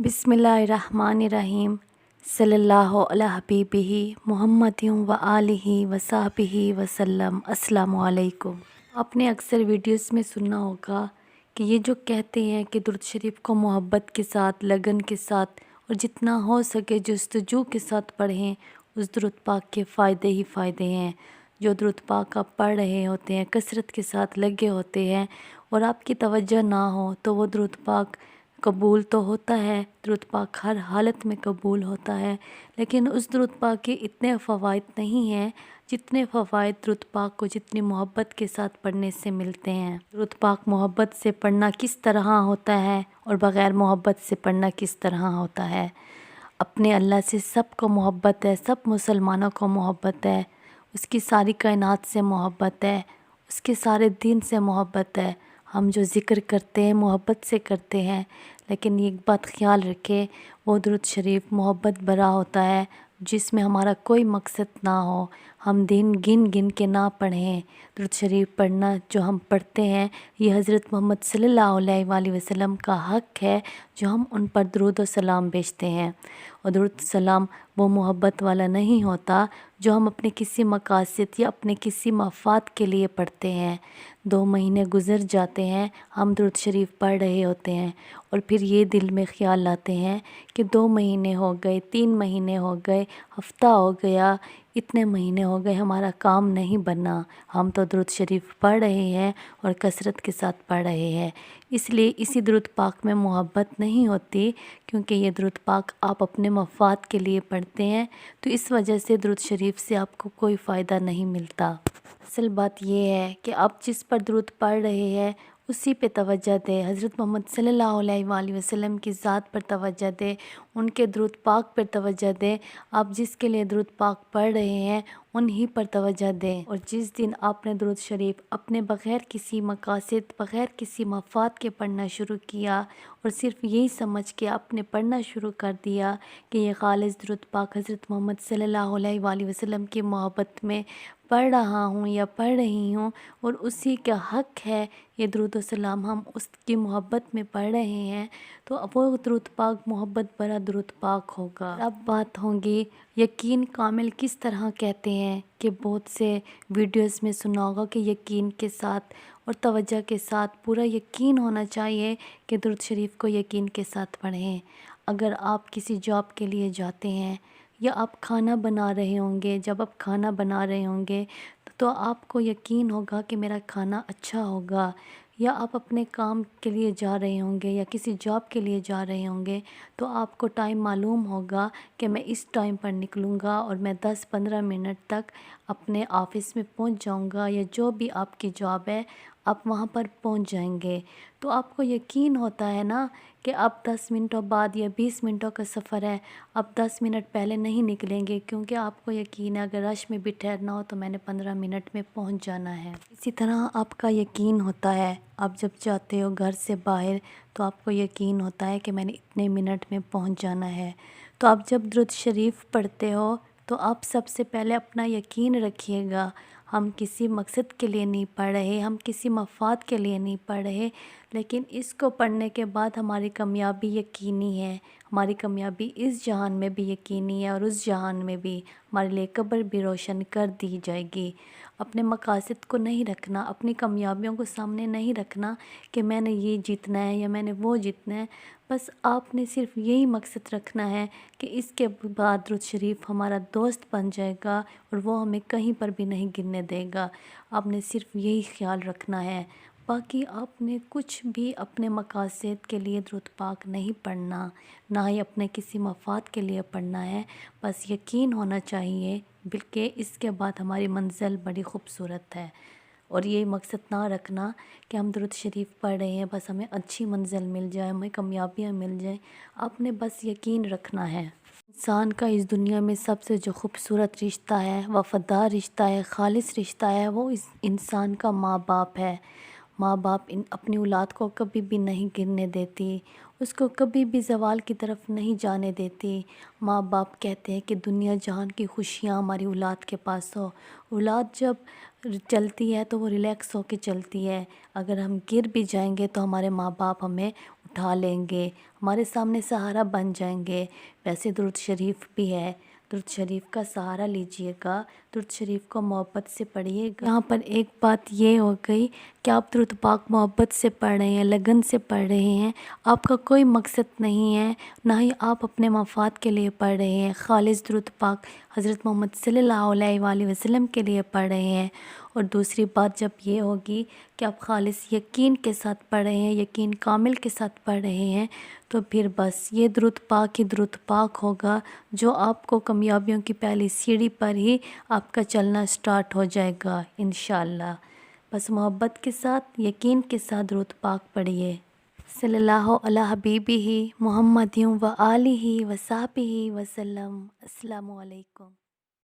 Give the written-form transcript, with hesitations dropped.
बिस्मिल्लाहिर्रहमानिर्रहीम सल्लल्लाहु अला हबीबिही मुहम्मद व आलिही व सहबिही वसल्लम। अस्सलामु अलैकुम। आपने अक्सर वीडियोस में सुना होगा कि ये जो कहते हैं कि दुरूद शरीफ को मोहब्बत के साथ, लगन के साथ और जितना हो सके जस्तजू के साथ पढ़ें, उस दुरूद पाक के फ़ायदे ही फ़ायदे हैं। जो दुरूद पाक आप पढ़ रहे होते हैं, कसरत के साथ लगे होते हैं और आपकी तवज्जो ना हो तो वो दुरूद पाक कबूल तो होता है, दुरूद पाक हर हालत में कबूल होता है, लेकिन उस दुरूद पाक के इतने फ़वाइद नहीं हैं जितने फ़वाइद दुरूद पाक को जितनी मोहब्बत के साथ पढ़ने से मिलते हैं। दुरूद पाक मोहब्बत से पढ़ना किस तरह होता है और बग़ैर मोहब्बत से पढ़ना किस तरह होता है। अपने अल्लाह से सबको मोहब्बत है, सब मुसलमानों को मोहब्बत है, उसकी सारी कायनात से मोहब्बत है, उसके सारे दीन से मोहब्बत है। हम जो ज़िक्र करते हैं मोहब्बत से करते हैं, लेकिन एक बात ख्याल रखें, वो दुरूद शरीफ मोहब्बत भरा होता है जिसमें हमारा कोई मकसद ना हो। हम दिन गिन गिन के ना पढ़ें। दुरूद शरीफ पढ़ना जो हम पढ़ते हैं ये हज़रत मोहम्मद सल्लल्लाहु अलैहि वसल्लम का हक़ है जो हम उन पर दुरूद व सलाम भेजते हैं। और दुरूद सलाम वो मोहब्बत वाला नहीं होता जो हम अपने किसी मकासद या अपने किसी मफ़ाद के लिए पढ़ते हैं। 2 महीने गुज़र जाते हैं, हम दुरूद शरीफ पढ़ रहे होते हैं और फिर ये दिल में ख़्याल लाते हैं कि 2 महीने हो गए, 3 महीने हो गए, हफ़्ता हो गया, इतने महीने हो गए, हमारा काम नहीं बना। हम तो दुरूद शरीफ पढ़ रहे हैं और कसरत के साथ पढ़ रहे हैं, इसलिए इसी दुरूद पाक में मोहब्बत नहीं होती, क्योंकि ये दुरूद पाक आप अपने मफ़ाद के लिए पढ़ते हैं, तो इस वजह से दुरूद शरीफ से आपको कोई फ़ायदा नहीं मिलता। असल बात ये है कि आप जिस पर दुरूद पढ़ रहे हैं उसी पे तवज्जो दें। हज़रत मोहम्मद सल्लल्लाहु अलैहि वसल्लम की ज़ात पर तवज्जो दें, उनके दुरूद पाक पर तवज्जो दें। आप जिसके लिए दुरूद पाक पढ़ रहे हैं उन्हीं पर तवज्जो दें। और जिस दिन आपने दुरूद शरीफ अपने बग़ैर किसी मकासद, बग़ैर किसी मफ़ाद के पढ़ना शुरू किया और सिर्फ़ यही समझ के आपने पढ़ना शुरू कर दिया कि ये खालिस दुरूद पाक हज़रत मोहम्मद सल्लल्लाहु अलैहि वसल्लम की मोहब्बत में पढ़ रहा हूँ या पढ़ रही हूँ और उसी का हक़ है ये दुरूद व सलाम, हम उसकी मोहब्बत में पढ़ रहे हैं, तो वो दुरूद पाक मोहब्बत भरा दुरूद पाक होगा। अब बात होगी यकीन कामिल किस तरह कहते हैं कि बहुत से वीडियोस में सुना होगा कि यकीन के साथ और तवज्जो के साथ पूरा यकीन होना चाहिए कि दुरूद शरीफ को यकीन के साथ पढ़ें। अगर आप किसी जॉब के लिए जाते हैं या आप खाना बना रहे होंगे, जब आप खाना बना रहे होंगे तो आपको यकीन होगा कि मेरा खाना अच्छा होगा। या आप अपने काम के लिए जा रहे होंगे या किसी जॉब के लिए जा रहे होंगे तो आपको टाइम मालूम होगा कि मैं इस टाइम पर निकलूँगा और मैं 10-15 मिनट तक अपने ऑफ़िस में पहुंच जाऊंगा, या जो भी आपकी जॉब है आप वहां पर पहुंच जाएंगे। तो आपको यकीन होता है ना कि अब 10 मिनटों बाद या 20 मिनटों का सफ़र है, अब 10 मिनट पहले नहीं निकलेंगे, क्योंकि आपको यकीन है अगर रश में भी ठहरना हो तो मैंने 15 मिनट में पहुंच जाना है। इसी तरह आपका यकीन होता है, आप जब जाते हो घर से बाहर तो आपको यकीन होता है कि मैंने इतने मिनट में पहुंच जाना है। तो आप जब दुरूद शरीफ पढ़ते हो तो आप सबसे पहले अपना यकीन रखिएगा, हम किसी मकसद के लिए नहीं पढ़ रहे, हम किसी मफ़ाद के लिए नहीं पढ़ रहे, लेकिन इसको पढ़ने के बाद हमारी कामयाबी यकीनी है। हमारी कामयाबी इस जहान में भी यकीनी है और उस जहान में भी हमारे लिए कब्र भी रोशन कर दी जाएगी। अपने मकासद को नहीं रखना, अपनी कामयाबियों को सामने नहीं रखना कि मैंने ये जीतना है या मैंने वो जीतना है। बस आपने सिर्फ यही मकसद रखना है कि इसके बाद दुरूद शरीफ हमारा दोस्त बन जाएगा और वो हमें कहीं पर भी नहीं गिरने देगा। आपने सिर्फ यही ख्याल रखना है, बाकी आपने कुछ भी अपने मकासद के लिए दुरूद पाक नहीं पढ़ना, ना ही अपने किसी मफ़ाद के लिए पढ़ना है। बस यकीन होना चाहिए, बल्कि इसके बाद हमारी मंज़िल बड़ी ख़ूबसूरत है। और ये मकसद ना रखना कि हम दुरूद शरीफ पढ़ रहे हैं बस हमें अच्छी मंज़िल मिल जाए, हमें कामयाबियाँ मिल जाएं। आपने बस यकीन रखना है। इंसान का इस दुनिया में सबसे जो ख़ूबसूरत रिश्ता है, वफ़ादार रिश्ता है, खालिस रिश्ता है, वो इस इंसान का माँ बाप है। माँ बाप अपनी औलाद को कभी भी नहीं गिरने देती, उसको कभी भी ज़वाल की तरफ नहीं जाने देती। माँ बाप कहते हैं कि दुनिया जहान की खुशियाँ हमारी औलाद के पास हो। औलाद जब चलती है तो वो रिलैक्स होके चलती है, अगर हम गिर भी जाएंगे तो हमारे माँ बाप हमें اٹھا لیں گے، ہمارے سامنے سہارا بن جائیں گے۔ ویسے درود شریف بھی ہے، درود شریف کا سہارا لیجئے گا، درود شریف کو محبت سے پڑھیے گا۔ یہاں پر ایک بات یہ ہو گئی کہ آپ درود پاک محبت سے پڑھ رہے ہیں، لگن سے پڑھ رہے ہیں، آپ کا کوئی مقصد نہیں ہے، نہ ہی آپ اپنے مفاد کے لیے پڑھ رہے ہیں، خالص درود پاک حضرت محمد صلی اللہ علیہ وآلہ وسلم کے لیے پڑھ رہے ہیں۔ اور دوسری بات جب یہ ہوگی کہ آپ خالص یقین کے ساتھ پڑھ رہے ہیں، یقین کامل کے ساتھ پڑھ رہے ہیں، تو پھر بس یہ درود پاک ہی درود پاک ہوگا جو آپ کو کامیابیوں کی پہلی سیڑھی پر ہی آپ کا چلنا سٹارٹ ہو جائے گا انشاءاللہ۔ بس محبت کے ساتھ، یقین کے ساتھ درود پاک پڑھیے۔ صلی اللہ علیہ حبیبہ محمد و آلہ و صحبہ وسلم۔ السلام علیکم۔